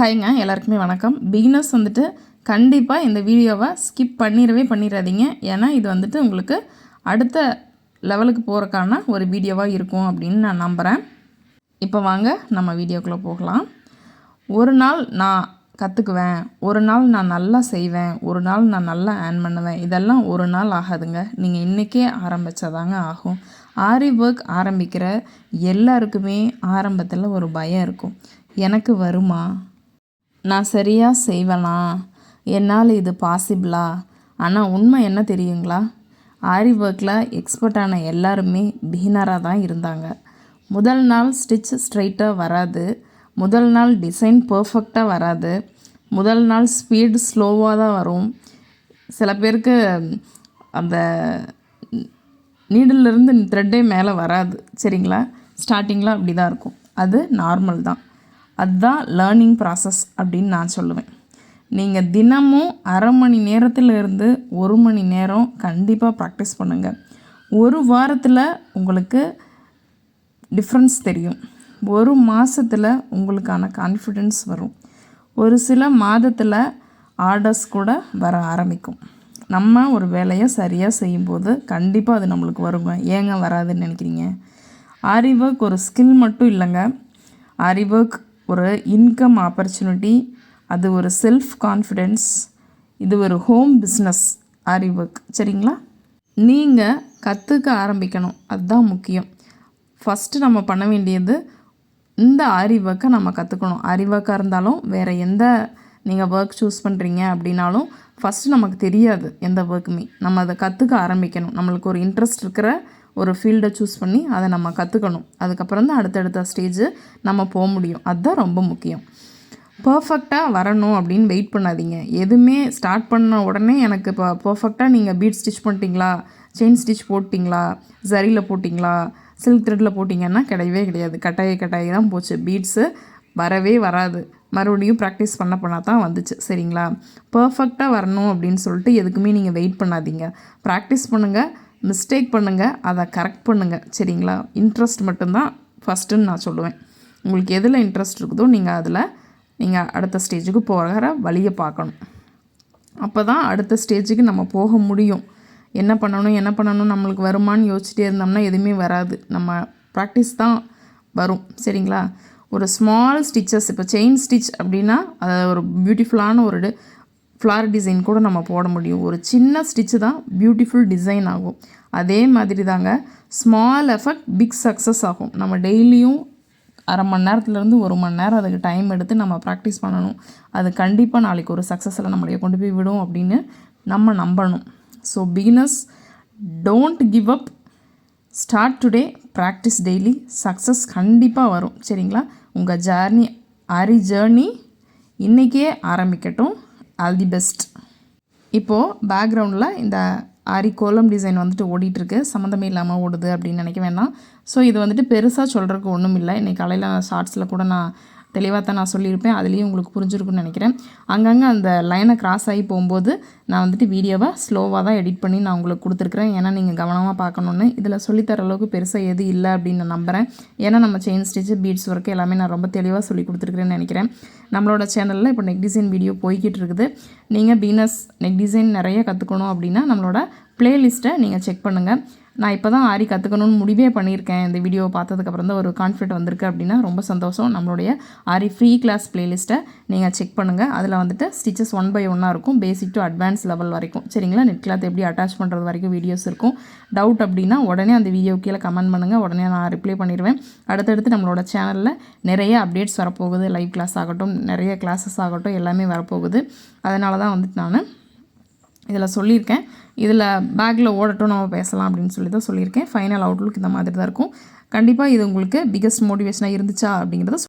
ஹாய்ங்க, எல்லாருக்குமே வணக்கம். பிகினர்ஸ் வந்துட்டு கண்டிப்பாக இந்த வீடியோவை ஸ்கிப் பண்ணிடாதீங்க. ஏன்னா இது வந்துட்டு உங்களுக்கு அடுத்த லெவலுக்கு போகிறக்கான ஒரு வீடியோவாக இருக்கும் அப்படின்னு நான் நம்புகிறேன். இப்போ வாங்க நம்ம வீடியோக்குள்ளே போகலாம். ஒரு நாள் நான் கற்றுக்குவேன், ஒரு நாள் நான் நல்லா செய்வேன், ஒரு நாள் நான் நல்லா ஏர்ன் பண்ணுவேன், இதெல்லாம் ஒரு நாள் ஆகாதுங்க. நீங்கள் இன்றைக்கே ஆரம்பித்தாதாங்க ஆகும். ஆரி ஒர்க் ஆரம்பிக்கிற எல்லாருக்குமே ஆரம்பத்தில் ஒரு பயம் இருக்கும். எனக்கு வருமா, நான் சரியாக செய்வேனா, என்னால் இது பாசிபிளா? ஆனால் உண்மை என்ன தெரியுங்களா? ஆரி ஒர்க்கில் எக்ஸ்பர்ட்டான எல்லாருமே பிகினராக தான் இருந்தாங்க. முதல் நாள் ஸ்டிச் ஸ்ட்ரைட்டாக வராது, முதல் நாள் டிசைன் பர்ஃபெக்டாக வராது, முதல் நாள் ஸ்பீடு ஸ்லோவாக தான் வரும். சில பேருக்கு அந்த நீடிலிருந்து த்ரெட்டே மேலே வராது. சரிங்களா? ஸ்டார்டிங்கில் அப்படி தான் இருக்கும். அது நார்மல் தான். அதுதான் லேர்னிங் ப்ராசஸ் அப்படின்னு நான் சொல்லுவேன். நீங்கள் தினமும் அரை மணி நேரத்திலிருந்து 1 மணி நேரம் கண்டிப்பாக ப்ராக்டிஸ் பண்ணுங்கள். ஒரு வாரத்தில் உங்களுக்கு டிஃப்ரென்ஸ் தெரியும். ஒரு மாதத்தில் உங்களுக்கான கான்ஃபிடென்ஸ் வரும். ஒரு சில மாதத்தில் ஆர்டர்ஸ் கூட வர ஆரம்பிக்கும். நம்ம ஒரு வேலையை சரியாக செய்யும்போது கண்டிப்பாக அது நம்மளுக்கு வருங்க. ஏங்க வராதுன்னு நினைக்கிறீங்க? ஆரி ஒர்க் ஒரு ஸ்கில் மட்டும் இல்லைங்க. ஆரி ஒர்க் ஒரு இன்கம் ஆப்பர்ச்சுனிட்டி, அது ஒரு செல்ஃப் கான்ஃபிடென்ஸ், இது ஒரு ஹோம் பிஸ்னஸ் ஆரி ஒர்க். சரிங்களா? நீங்கள் கற்றுக்க ஆரம்பிக்கணும், அதுதான் முக்கியம். ஃபஸ்ட்டு நம்ம பண்ண வேண்டியது இந்த ஆரி ஒர்க்கை நம்ம கற்றுக்கணும். ஆரி ஒர்க்காக இருந்தாலும் வேறு எந்த நீங்கள் ஒர்க் சூஸ் பண்ணுறீங்க அப்படின்னாலும் ஃபஸ்ட்டு நமக்கு தெரியாது எந்த ஒர்க்குமே. நம்ம அதை கற்றுக்க ஆரம்பிக்கணும். நம்மளுக்கு ஒரு இன்ட்ரெஸ்ட் இருக்கிற ஒரு ஃபீல்டை சூஸ் பண்ணி அதை நம்ம கற்றுக்கணும். அதுக்கப்புறம் தான் அடுத்தடுத்த ஸ்டேஜு நம்ம போக முடியும். அதுதான் ரொம்ப முக்கியம். பர்ஃபெக்டாக வரணும் அப்படின்னு வெயிட் பண்ணாதீங்க. எதுவுமே ஸ்டார்ட் பண்ண உடனே எனக்கு இப்போ பர்ஃபெக்டாக நீங்கள் பீட் ஸ்டிச் பண்ணிட்டீங்களா, செயின் ஸ்டிச் போட்டிங்களா, ஜரியில் போட்டிங்களா, சில்க் த்ரெட்டில் போட்டிங்கன்னா கிடையவே கிடையாது. கட்டாயி தான் போச்சு. பீட்ஸு வரவே வராது. மறுபடியும் ப்ராக்டிஸ் பண்ண தான் வந்துச்சு. சரிங்களா? பர்ஃபெக்டாக வரணும் அப்படின்னு சொல்லிட்டு எதுக்குமே நீங்கள் வெயிட் பண்ணாதீங்க. ப்ராக்டிஸ் பண்ணுங்கள், மிஸ்டேக் பண்ணுங்கள், அதை கரெக்ட் பண்ணுங்கள். சரிங்களா? இன்ட்ரெஸ்ட் மட்டும்தான் ஃபஸ்ட்டுன்னு நான் சொல்லுவேன். உங்களுக்கு எதில் இன்ட்ரெஸ்ட் இருக்குதோ நீங்கள் அடுத்த ஸ்டேஜுக்கு போகிற வழியை பார்க்கணும். அப்போ தான் அடுத்த ஸ்டேஜுக்கு நம்ம போக முடியும். என்ன பண்ணணும் நம்மளுக்கு வருமானு யோசிச்சுட்டே இருந்தோம்னா எதுவுமே வராது. நம்ம ப்ராக்டிஸ் தான் வரும். சரிங்களா? ஒரு ஸ்மால் ஸ்டிச்சஸ், இப்போ செயின் ஸ்டிச் அப்படின்னா அதை ஒரு பியூட்டிஃபுல்லான ஒரு ஃப்ளார் டிசைன் கூட நம்ம போட முடியும். ஒரு சின்ன ஸ்டிச்சு தான் பியூட்டிஃபுல் டிசைன் ஆகும். அதே மாதிரி தாங்க ஸ்மால் எஃபெக்ட் பிக் சக்ஸஸ் ஆகும். நம்ம டெய்லியும் அரை மணி நேரத்துலேருந்து 1 மணி நேரம் அதுக்கு டைம் எடுத்து நம்ம ப்ராக்டிஸ் பண்ணணும். அது கண்டிப்பாக நாளைக்கு ஒரு சக்ஸஸில் நம்மளைய கொண்டு போய் விடும் அப்படின்னு நம்ம நம்பணும். So beginners, don't give up, start today, practice daily, success கண்டிப்பாக வரும். சரிங்களா? உங்கள் ஆரி ஜேர்னி இன்றைக்கே ஆரம்பிக்கட்டும். All the best. இப்போது பேக்ரவுண்டில் இந்த ஆரி கோலம் டிசைன் வந்துட்டு ஓடிட்டுருக்கு. சம்மந்தமே இல்லாமல் ஓடுது அப்படின்னு நினைக்க வேண்டாம். ஸோ இது வந்துட்டு பெருசாக சொல்கிறதுக்கு ஒன்றும் இல்லை. இன்றைக்கி காலையில் ஷார்ட்ஸில் கூட நான் தெளிவாக தான் நான் சொல்லியிருப்பேன். அதுலேயும் உங்களுக்கு புரிஞ்சிருக்குன்னு நினைக்கிறேன். அங்கங்கே அந்த லைனை கிராஸ் ஆகி போகும்போது நான் வந்துட்டு வீடியோவை ஸ்லோவாக தான் எடிட் பண்ணி நான் உங்களுக்கு கொடுத்துருக்குறேன். ஏன்னா நீங்கள் கவனமாக பார்க்கணுன்னு. இதில் சொல்லித்தர அளவுக்கு பெருசாக எது இல்லை அப்படின்னு நான் நம்புகிறேன். ஏன்னா நம்ம செயின் ஸ்டிச்சு, பீட்ஸ் ஒர்க்கு எல்லாமே நான் ரொம்ப தெளிவாக சொல்லி கொடுத்துருக்குறேன்னு நினைக்கிறேன். நம்மளோட சேனலில் இப்போ நெக் டிசைன் வீடியோ போய்கிட்டு இருக்குது. நீங்கள் பிகினர்ஸ் நெக் டிசைன் நிறைய கற்றுக்கணும் அப்படின்னா நம்மளோட ப்ளேலிஸ்ட்டை நீங்கள் செக் பண்ணுங்கள். நான் இப்போ தான் ஆரி கற்றுக்கணும்னு முடிவே பண்ணியிருக்கேன். இந்த வீடியோவை பார்த்ததுக்கப்புறம் தான் ஒரு கான்ஃபிடென்ட் வந்திருக்கு அப்படின்னா ரொம்ப சந்தோஷம். நம்மளுடைய ஆரி ஃப்ரீ கிளாஸ் ப்ளேலிஸ்ட்டை நீங்கள் செக் பண்ணுங்கள். அதில் வந்துட்டு ஸ்டிச்சஸ் 1 by 1 இருக்கும், பேசிக் டு அட்வான்ஸ் லெவல் வரைக்கும். சரிங்களா? நெட் கிளாத் எப்படி அட்டாச் பண்ணுறது வரைக்கும் வீடியோஸ் இருக்கும். டவுட் அப்படின்னா உடனே அந்த வீடியோ கீழே கமெண்ட் பண்ணுங்கள். உடனே நான் ரிப்ளை பண்ணிடுவேன். அடுத்தடுத்து நம்மளோட சேனலில் நிறைய அப்டேட்ஸ் வரப்போகுது. லைவ் கிளாஸ் ஆகட்டும், நிறைய கிளாஸஸ் ஆகட்டும், எல்லாமே வரப்போகுது. அதனால தான் வந்துட்டு நான் இதில் சொல்லியிருக்கேன். இதில் பேக்கில் ஓடட்டும், நம்ம பேசலாம் அப்படின்னு சொல்லி தான் சொல்லியிருக்கேன். ஃபைனல் அவுட்லுக் இந்த மாதிரி தான் இருக்கும். கண்டிப்பாக இது உங்களுக்கு பிகெஸ்ட் மோட்டிவேஷனாக இருந்துச்சா அப்படிங்கிறத